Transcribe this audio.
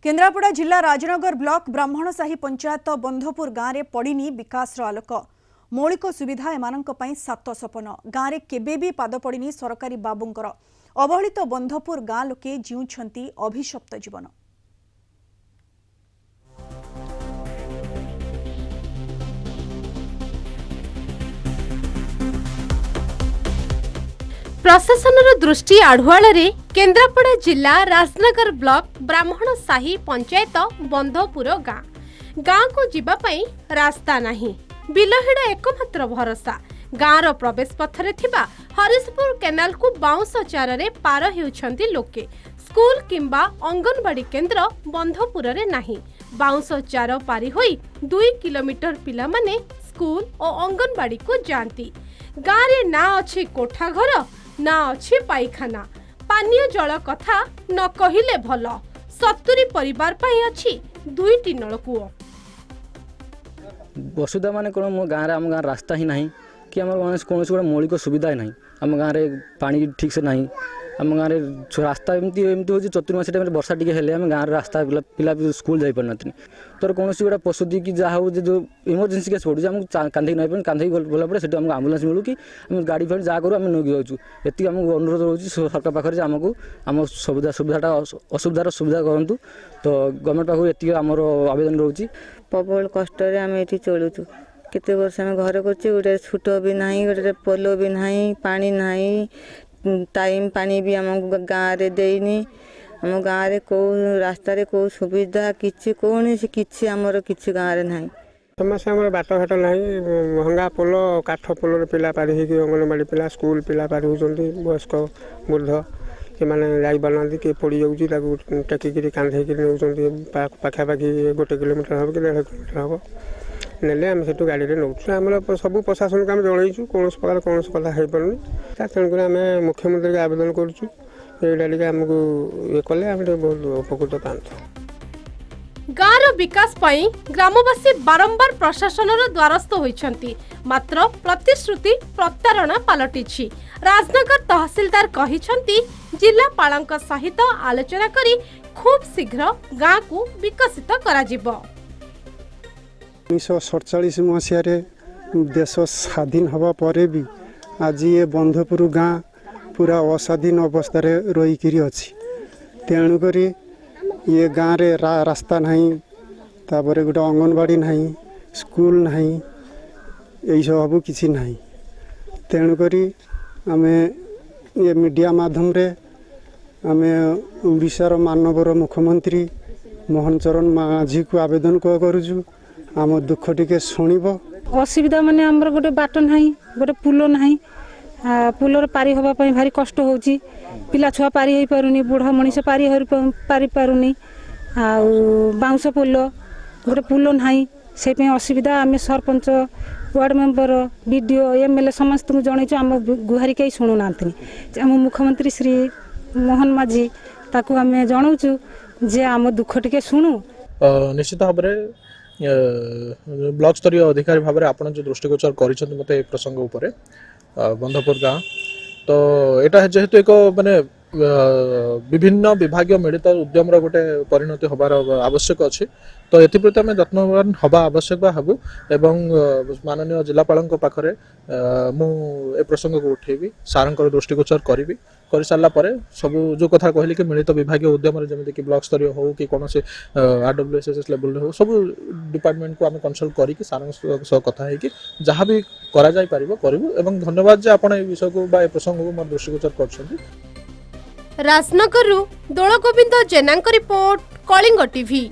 केन्द्रापड़ा जिला राजनगर ब्लॉक ब्राह्मणसाही पंचायत बंधपुर गाँव में पड़नी विकास आलोक मौलिक सुविधा एमानंक पई सात सपन गाँव में केबे भी पाद पड़नी सरकारी बाबूंकर अवहेलित बंधपुर गाँ लोके जीउछंती अभिशप्त जीवन। प्रशासनर दृष्टि आढ़ुआल केन्द्रापड़ा जिला राजनगर ब्लॉक ब्राह्मणसाही पंचायत बंधपुर गाँ को जीवाई रास्ता नहीं बिलहेड़ा एकमात्र भरोसा गाँवर प्रवेश पथरे थिबा हरिशपुर केनाल को बाउंस चार पार होउछंती लोके स्कूल किंबा अंगनवाड़ी केन्द्र बंधपुर रे नहीं बाउंस चार पारी होई 2 किलोमीटर पिला माने स्कूल और अंगनवाड़ी को जाती गाँव रे ना अच्छी कोठा घर ना अच्छी पाइखाना पानीय जल कथा न कहिले भल 70 परिवार पाई अच्छी 2टी नलकूଅ। असुविधा माने कोन मो गाँव आम गाँव रास्ता ही नहीं कि आम कौन गोटे मौलिक सुविधा ही नहीं आम गाँव में पानी ठीक से नहीं आम गाँव में रास्ता एमती हो चतुर्मास टाइम वर्षा टी हेल्ले आम गाँव रास्ता पिला स्कूल जापर ना तर कौन गोटे पशुदी कि जहाँ हो जो इमरजेन्सी केस पड़ू आम कांधे नहीं कांधे गलापर से आम्बुलांस मिलू कि गाड़ी फाड़ी जहाँ करूँ आम नौकि जाऊँ ये आमको अनुरोध रोचे सरकार पाखे आमको आम सुविधाटा असुविधार सुविधा करूँ तो गवर्नमेंट पाखु ये आमर आवेदन रोचे प्रबल कष्ट आम ये चलुचु केते वर्ष आम घर कर गोटे छूट भी ना गोटे पोल भी ना पानी ना टाइम पानी भी आम गाँव में देनी आम गाँव में कौ रास्तार कौ सुविधा किसी कौन किसी आमर कि गाँव में ना समस्या आम बाट घाट ना भंगा पोल काठ पोल पिला पारि अंगनवाड़ी पिला स्कूल पिला पारि होती वयस्क वृद्ध कि जाना किए पड़ जाऊँगी टेकिकी कांधे नौ पाखापाखि 1 किलोमीटर हम कि 1.5 किलोमीटर हम नेले आम से गाड़ी में नौ आम सब प्रशासन को आम जनईचु कौन प्रकार कौन कथा हो पार्नी तेणुक आम मुख्यमंत्री को आवेदन करुँ ये आमको ये कले आम बहुत उपकृत पाते। गाँवर विकास पई ग्रामवासी बारंबार प्रशासनर द्वारस्थ होइछंती मात्र प्रतिश्रुति प्रतारणा पलटिछि। राजनगर तहसीलदार कहिछंती जिलापालक सहित आलोचना करी खूब शीघ्र गाँ को विकसित कराजिबो। 1947 मसीह देश स्वाधीन हवा परे भी आज ये बंधपुर गाँ पूरा अस्वाधीन अवस्था रहीकि अच्छी तेणुक ये गाँव रे रास्ता नहीं तापर गोटे अंगनवाड़ी नहीं स्कूल नहीं यही सब किसी नहीं तेणुक आम ये मीडिया माध्यम रे आम उड़ीसार मानवर मुख्यमंत्री मोहन चरण माझी को आवेदन करुचु आम दुख टिके शुणव। असुविधा माने आमर गोटे बाट नहीं गोटे पुल नहीं पुलर पारी होगापी भारी कष्ट होची पिला छुआ पारी हो पारुनी बुढ़ा मनीष पारी पारुनी बाउंस पुल गोटे पुल नहीं से असुविधा आम sarpanch ward member BDO MLA समस्त को जनईचु आम गुहारी कहीं शुणुना आम मुख्यमंत्री श्री मोहन माझी ताकू आम जनाऊँ जे आम दुख टिके शुणु। निश्चित भाव ब्लॉक स्तरीय अधिकारी भाव में आपड़ जो दृष्टिगोचर कर मत प्रसंग उपर बंधपुर गाँ तो यहाँ जेहेतु एक माने विभिन्न विभाग मिलित उद्यम गोटे परिणति होबार आवश्यक अच्छी तो एप्रति आम यत्नवान हवा आवश्यक हबू एवं माननीय जिलापाल पाखे मु ए प्रसंग को उठेबी सार दृष्टिगोचर करी कर सारा सब जो कथा कहली कि मिलित विभाग उद्यम जमी कि ब्लॉक स्तरीय हो कि कौन से RWSS लेवल हो सब डिपार्टमेंट को आम कनसल्ट करके सार कथा है कि जहाँ भी करा जाय परिबो करिवु एवं धन्यवाद जे आपण ए विषय को बा ए प्रसंग को मोर दृष्टिगोचर करछन्ती। राजनगर दोल गोविंद जेना रिपोर्ट कलिंग टीवी।